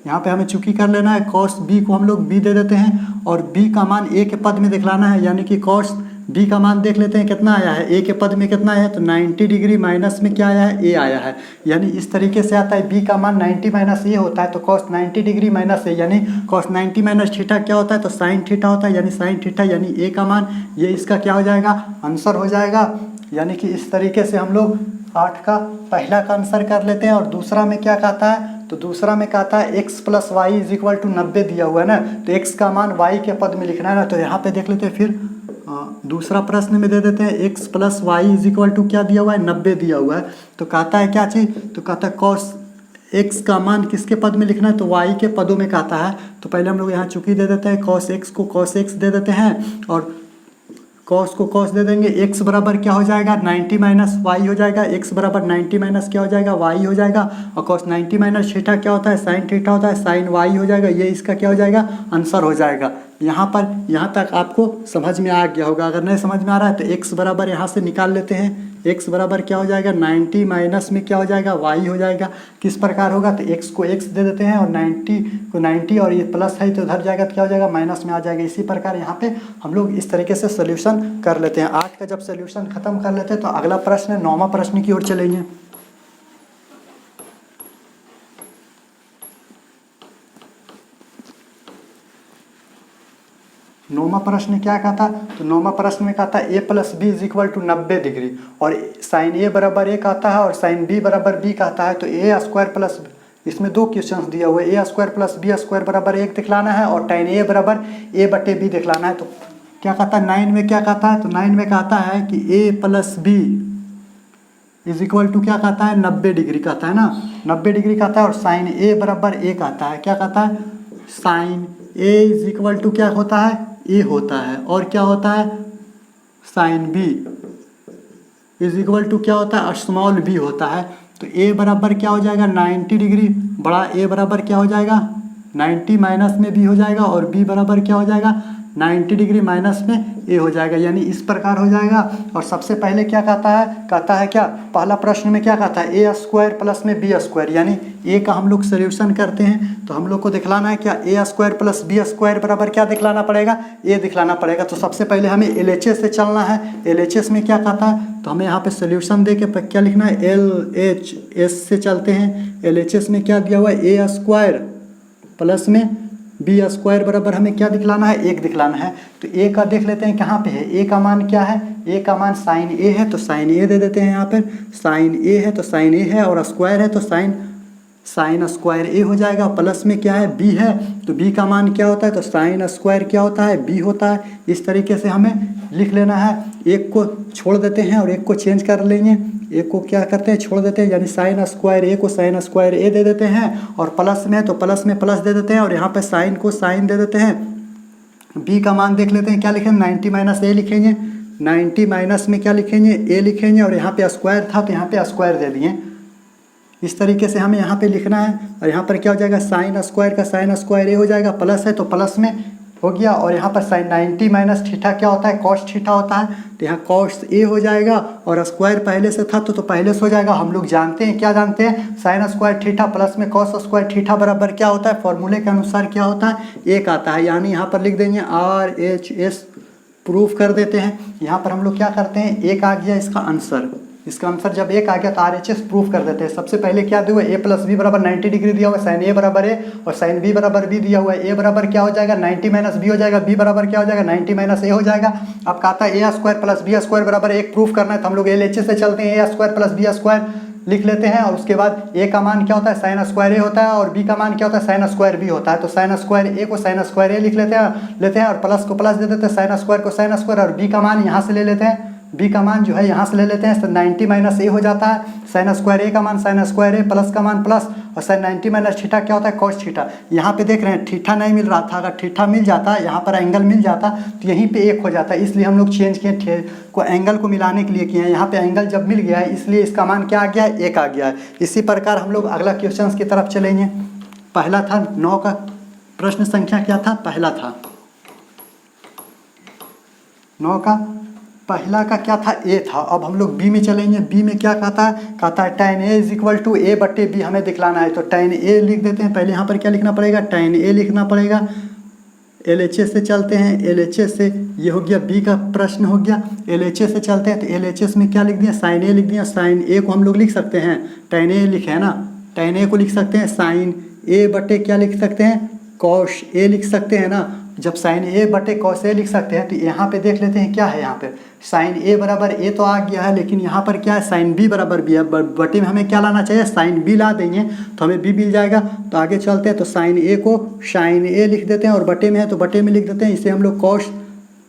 यहाँ पे हमें चूकी कर लेना है, कॉस बी को हम लोग b दे देते हैं, और b का मान a के पद में दिखलाना है, यानी कि कॉस b का मान देख लेते हैं कितना आया है, a के पद में कितना आया है, तो 90 डिग्री माइनस में क्या आया है, a आया है। यानी इस तरीके से आता है, b का मान 90 माइनस a होता है, तो कॉस 90 डिग्री माइनस a, यानी कॉस 90 माइनस थीटा क्या होता है, तो साइन थीटा होता है, यानी साइन थीटा, यानी a का मान, ये इसका क्या हो जाएगा, आंसर हो जाएगा। यानी कि इस तरीके से हम लोग 8 का पहला का आंसर कर लेते हैं। और दूसरा में क्या कहता है, तो दूसरा में कहता है x plus y is equal to 90 दिया हुआ है ना, तो x का मान y के पद में लिखना है ना। तो यहाँ पे देख लेते हैं, फिर दूसरा प्रश्न में दे देते हैं x plus y is equal to क्या दिया हुआ है, 90 दिया हुआ है। तो कहता है क्या चीज़, तो कहता है कॉस x का मान किसके पद में लिखना है, तो y के पदों में कहता है। तो पहले हम लोग यहाँ चूकी दे देते हैं, कॉस x को कॉस x दे देते हैं, और कॉस को कॉस दे देंगे। x बराबर क्या हो जाएगा, 90 माइनस वाई हो जाएगा, x बराबर 90 माइनस क्या हो जाएगा, y हो जाएगा, और कॉस 90 माइनस थीटा क्या होता है, साइन थीटा होता है, साइन y हो जाएगा। ये इसका क्या हो जाएगा, आंसर हो जाएगा। यहाँ तक आपको समझ में आ गया होगा। अगर नहीं समझ में आ रहा है तो x बराबर यहाँ से निकाल लेते हैं। x बराबर क्या हो जाएगा, 90 माइनस में क्या हो जाएगा, y हो जाएगा। किस प्रकार होगा, तो x को x दे देते हैं, और 90 को 90, और ये प्लस है तो उधर जाएगा तो क्या हो जाएगा, माइनस में आ जाएगा। इसी प्रकार यहाँ पे हम लोग इस तरीके से सोल्यूशन कर लेते हैं। 8 का जब सोल्यूशन खत्म कर लेते हैं तो अगला प्रश्न 9वां प्रश्न की ओर चलेंगे। 9वां प्रश्न क्या कहता, तो 9वां प्रश्न में कहता है a plus B is equal to 90 degree, और साइन a बराबर a कहता है, और साइन b बराबर b कहता है। तो a स्क्वायर प्लस, इसमें 2 क्वेश्चन दिया हुआ है, a square plus b square बराबर 1 दिखलाना है, और tan a बराबर a बटे b दिखलाना है। तो क्या कहता है 9 में, क्या कहता है, तो 9 में कहता है कि a plus B is equal to क्या कहता है, 90 डिग्री कहता है ना, 90 डिग्री कहता है, और साइन a बराबर a कहता है। क्या कहता है, sine a is equal to क्या होता है, a होता है, और क्या होता है, sine b is equal to क्या होता है, स्मॉल b होता है। तो a बराबर क्या हो जाएगा, 90 डिग्री, बड़ा a बराबर क्या हो जाएगा, 90 माइनस में b हो जाएगा, और b बराबर क्या हो जाएगा, 90 डिग्री माइनस में ए हो जाएगा, यानी इस प्रकार हो जाएगा। और सबसे पहले क्या कहता है क्या पहला प्रश्न में क्या कहता है, ए स्क्वायर प्लस में बी स्क्वायर, यानी ए का हम लोग सोल्यूशन करते हैं तो हम लोग को दिखलाना है क्या, ए स्क्वायर प्लस बी स्क्वायर बराबर क्या दिखलाना पड़ेगा, ए दिखलाना पड़ेगा। तो सबसे पहले हमें LHS से चलना है। LHS में क्या कहता है, तो हमें यहाँ पे सोल्यूशन दे के क्या लिखना है, LHS से चलते हैं। LHS में क्या दिया हुआ है, ए स्क्वायर प्लस में बी स्क्वायर बराबर हमें क्या दिखलाना है, 1 दिखलाना है। तो ए का देख लेते हैं कहाँ पे है, ए का मान क्या है, ए का मान साइन ए है, तो साइन ए दे देते हैं यहाँ पर। साइन ए है तो साइन ए है, और स्क्वायर है तो साइन स्क्वायर ए हो जाएगा। प्लस में क्या है, बी है, तो बी का मान क्या होता है, तो साइन स्क्वायर क्या होता है, बी होता है। इस तरीके से हमें लिख लेना है। एक को छोड़ देते हैं और एक को चेंज कर लेंगे, एक को क्या करते हैं, छोड़ देते हैं, यानी साइन स्क्वायर ए को साइन स्क्वायर ए दे देते हैं। और प्लस में तो प्लस में प्लस दे देते हैं, और यहाँ पे साइन को साइन दे देते हैं। बी का मान देख लेते हैं, क्या लिखेंगे, 90 माइनस ए लिखेंगे। 90 माइनस में क्या लिखेंगे, ए लिखेंगे, और यहाँ पे स्क्वायर था तो यहाँ पे स्क्वायर दे दिए। इस तरीके से हमें यहाँ पे लिखना है। और यहाँ पर क्या हो जाएगा, साइन स्क्वायर का साइन स्क्वायर ए हो जाएगा, प्लस है तो प्लस में हो गया। और यहाँ पर साइन 90 माइनस थीटा क्या होता है, कॉस थीटा होता है, तो यहाँ कॉस ए हो जाएगा। और स्क्वायर पहले से था तो पहले से हो जाएगा। हम लोग जानते हैं, क्या जानते हैं, साइन स्क्वायर थीटा प्लस में कॉस स्क्वायर थीटा बराबर क्या होता है, फॉर्मूले के अनुसार क्या होता है, 1 आता है। यानी यहाँ पर लिख देंगे RHS, प्रूफ कर देते हैं। यहाँ पर हम लोग क्या करते हैं, 1 आ गया इसका आंसर। इसका आंसर जब 1 आ गया तो RHS प्रूफ कर देते हैं। सबसे पहले क्या दिया हुआ है, ए प्लस बी बराबर 90 डिग्री दिया हुआ है, साइन ए बराबर ए और साइन बी बराबर बी दिया हुआ है। ए बराबर क्या हो जाएगा, 90 माइनस बी हो जाएगा, बी बराबर क्या हो जाएगा, 90 माइनस ए हो जाएगा। अब कहता है ए स्क्वायर प्लस बी स्क्वायर बराबर 1 प्रूफ करना है, तो हम लोग LHS से चलते हैं। ए स्क्वायर प्लस बी स्क्वायर लिख लेते हैं, और उसके बाद ए का मान क्या होता है, साइन स्क्वायर ए होता है, और बी का मान क्या होता है, साइन स्क्वायर बी होता है। तो साइन स्क्वायर ए को साइन स्क्वायर ए लिख लेते हैं और प्लस को प्लस दे देते हैं, साइन स्क्वायर को साइन स्क्वायर, और बी का मान यहाँ से ले लेते हैं, बी का मान जो है यहाँ से ले लेते हैं। तो 90 माइनस ए हो जाता है, साइन स्क्वायर ए का मान साइन स्क्वायर ए, प्लस का मान प्लस, और साइन 90 माइनस थीटा क्या होता है, कॉस थीटा। यहाँ पे देख रहे हैं थीटा नहीं मिल रहा था, अगर थीटा मिल जाता, यहाँ पर एंगल मिल जाता तो यहीं पे 1 हो जाता, इसलिए हम लोग चेंज किए को एंगल को मिलाने के लिए किए हैं। यहाँ पे एंगल जब मिल गया है इसलिए इसका मान क्या आ गया है, 1 आ गया है। इसी प्रकार हम लोग अगला क्वेश्चन की तरफ चलेंगे। पहला था 9 का प्रश्न संख्या क्या था, पहला था 9 का पहला का क्या था, ए था। अब हम लोग बी में चलेंगे। बी में क्या कहता है tan A is equal to A बटे बी हमें दिखलाना है। तो tan A लिख देते हैं। पहले यहाँ पर क्या लिखना पड़ेगा, tan A लिखना पड़ेगा। LHS से चलते हैं, LHS से ये हो गया, बी का प्रश्न हो गया। LHS से चलते हैं तो LHS में क्या लिख दिया, साइन ए लिख दिया। साइन ए को हम लोग लिख सकते हैं, tan A लिखे है ना, tan A को लिख सकते हैं साइन ए बटे क्या लिख सकते हैं, कॉस ए लिख सकते हैं ना। जब साइन ए बटे कॉस ए लिख सकते हैं तो यहाँ पे देख लेते हैं क्या है, यहाँ पे साइन ए बराबर ए तो आ गया है, लेकिन यहाँ पर क्या है, साइन बी बराबर बी है। बटे में हमें क्या लाना चाहिए, साइन बी ला देंगे तो हमें बी मिल जाएगा। तो आगे चलते हैं, तो साइन ए को साइन ए लिख देते हैं, और बटे में है तो बटे में लिख देते हैं। इसे हम लोग कॉस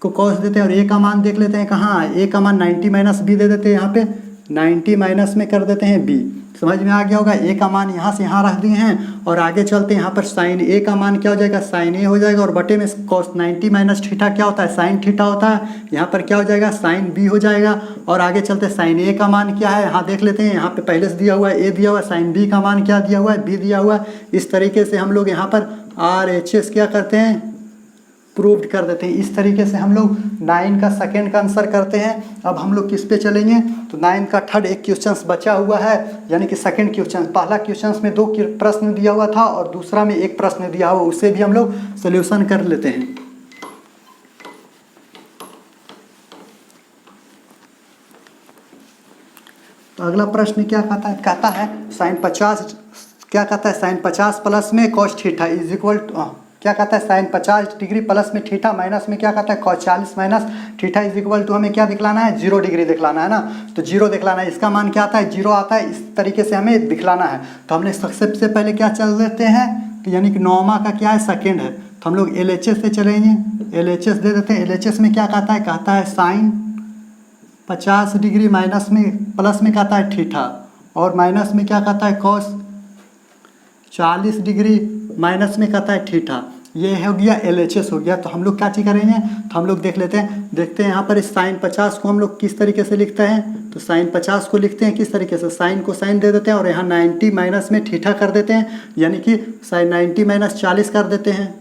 को कॉस देते हैं, और ए का मान देख लेते हैं कहाँ, ए का मान 90 माइनस बी दे देते हैं। यहाँ पे 90 माइनस में कर देते हैं बी। समझ में आ गया होगा। ए का मान यहाँ से यहाँ रख दिए हैं, और आगे चलते हैं। यहाँ पर साइन ए का मान क्या हो जाएगा, साइन ए हो जाएगा, और बटे में कॉस 90 माइनस थीटा क्या होता है, साइन थीटा होता है। यहाँ पर क्या हो जाएगा, साइन बी हो जाएगा। और आगे चलते हैं, साइन ए का मान क्या है, यहाँ देख लेते हैं। यहाँ पे पहले से दिया हुआ है ए दिया हुआ है, साइन बी का मान क्या दिया हुआ है, बी दिया हुआ है। इस तरीके से हम लोग यहाँ पर RHS क्या करते हैं, प्रूव्ड कर देते हैं। इस तरीके से हम लोग 9 का सेकेंड का आंसर करते हैं। अब हम लोग किस पे चलेंगे, तो 9 का थर्ड एक क्वेश्चन बचा हुआ है, यानी कि सेकेंड क्वेश्चन। पहला क्वेश्चन में 2 प्रश्न दिया हुआ था और दूसरा में 1 प्रश्न दिया हुआ, उसे भी हम लोग सोल्यूशन कर लेते हैं। तो अगला प्रश्न क्या कहता है साइन 50 क्या कहता है, साइन 50 प्लस में cos theta is equal to क्या कहता है, साइन 50 डिग्री प्लस में थीटा माइनस में क्या कहता है, cos 40 minus theta is equal to हमें क्या दिखलाना है, 0 डिग्री दिखलाना है ना। तो 0 दिखलाना है, इसका मान क्या आता है, 0 आता है। इस तरीके से हमें दिखलाना है। तो हमने सबसे पहले क्या चल देते हैं, तो यानी कि 9वां का क्या है, सेकेंड है। तो हम लोग LHS से चलेंगे, LHS दे देते हैं। LHS में क्या कहता है साइन 50 डिग्री माइनस में प्लस में कहता है थीटा, और माइनस में क्या कहता है कॉस 40 डिग्री माइनस में कहता है थीटा। ये हो गया LHS हो गया। तो हम लोग क्या चीज़ करेंगे, तो हम लोग देखते हैं यहाँ पर इस साइन 50 को हम लोग किस तरीके से लिखते हैं। तो साइन 50 को लिखते हैं किस तरीके से, साइन को साइन दे देते हैं, और यहाँ 90 माइनस में थीटा कर देते हैं, यानी कि साइन 90 माइनस 40 कर देते हैं।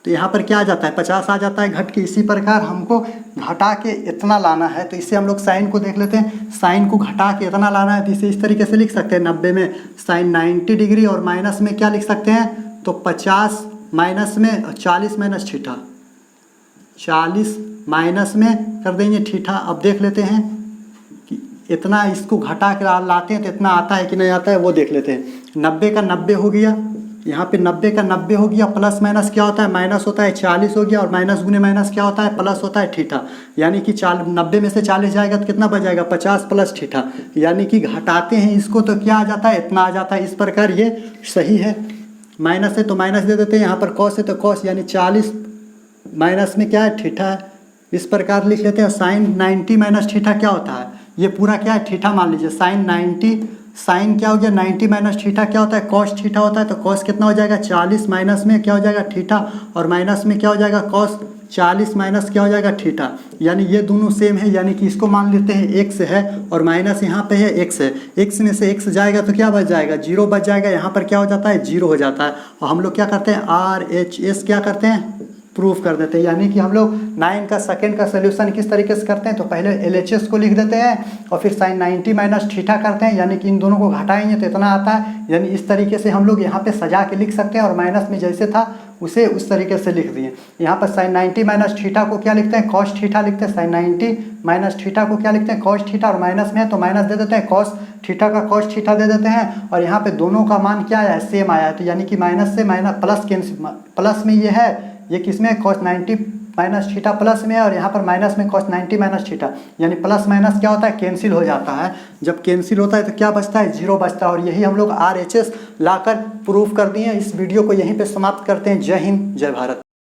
तो यहाँ पर क्या आ जाता है 50 आ जाता है घट के। इसी प्रकार हमको घटा के इतना लाना है, तो इससे हम लोग साइन को देख लेते हैं। साइन को घटा के इतना लाना है तो इसे इस तरीके से लिख सकते हैं 90 में साइन 90 डिग्री और माइनस में क्या लिख सकते हैं, तो 50 माइनस में 40 माइनस थीटा, 40 माइनस में कर देंगे थीटा। अब देख लेते हैं कि इतना इसको घटा के लाते हैं तो इतना आता है कि नहीं आता है वो देख लेते हैं। 90 का 90 हो गया, यहाँ पे 90 का 90 हो गया, प्लस माइनस क्या होता है माइनस होता है 40 हो गया, और माइनस गुने माइनस क्या होता है प्लस होता है थीटा। यानी कि 90 में से 40 जाएगा तो कितना बच जाएगा 50 प्लस थीटा। यानी कि घटाते हैं इसको तो क्या आ जाता है इतना आ जाता है। इस प्रकार ये सही है। माइनस है तो माइनस दे देते हैं, यहाँ पर कॉस है तो कॉस, यानी 40 माइनस में क्या है थीटा है। इस प्रकार लिख लेते हैं। साइन 90 माइनस थीटा क्या होता है, ये पूरा क्या है थीटा मान लीजिए। साइन 90 साइन क्या हो गया 90 माइनस थीटा क्या होता है कॉस थीटा होता है। तो कॉस कितना हो जाएगा 40 माइनस में क्या हो जाएगा थीटा, और माइनस में क्या हो जाएगा कॉस 40 माइनस क्या हो जाएगा थीटा। यानी ये दोनों सेम है, यानी कि इसको मान लेते हैं एक्स है और माइनस यहाँ पे है एक्स है। एक्स में से एक्स जाएगा तो क्या बच जाएगा 0 बच जाएगा। यहाँ पर क्या हो जाता है 0 हो जाता है। और हम लोग क्या करते हैं RHS क्या करते हैं प्रूफ कर देते हैं। यानी कि हम लोग 9 का सेकंड का सोल्यूशन किस तरीके से करते हैं, तो पहले LHS को लिख देते हैं और फिर साइन 90 माइनस थीटा करते हैं। यानी कि इन दोनों को घटाएंगे तो इतना आता है। यानी इस तरीके से हम लोग यहाँ पे सजा के लिख सकते हैं, और माइनस में जैसे था उसे उस तरीके से लिख दिए। यहाँ पर साइन 90 माइनस थीटा को क्या लिखते हैं कॉस थीटा लिखते हैं। साइन 90 माइनस थीटा को क्या लिखते हैं कॉस थीटा, और माइनस में है तो माइनस दे देते हैं कॉस थीटा का कॉस थीटा दे देते हैं। और यहाँ पे दोनों का मान क्या आया है सेम आया है। तो यानी कि माइनस से माइनस प्लस कैंसिल, प्लस में ये है ये किसमें कॉस 90 माइनस थीटा प्लस में है, और यहाँ पर माइनस में कॉस 90 माइनस थीटा। यानी प्लस माइनस क्या होता है कैंसिल हो जाता है। जब कैंसिल होता है तो क्या बचता है 0 बचता है। और यही हम लोग RHS लाकर प्रूफ कर दिए। इस वीडियो को यहीं पे समाप्त करते हैं। जय हिंद जय भारत।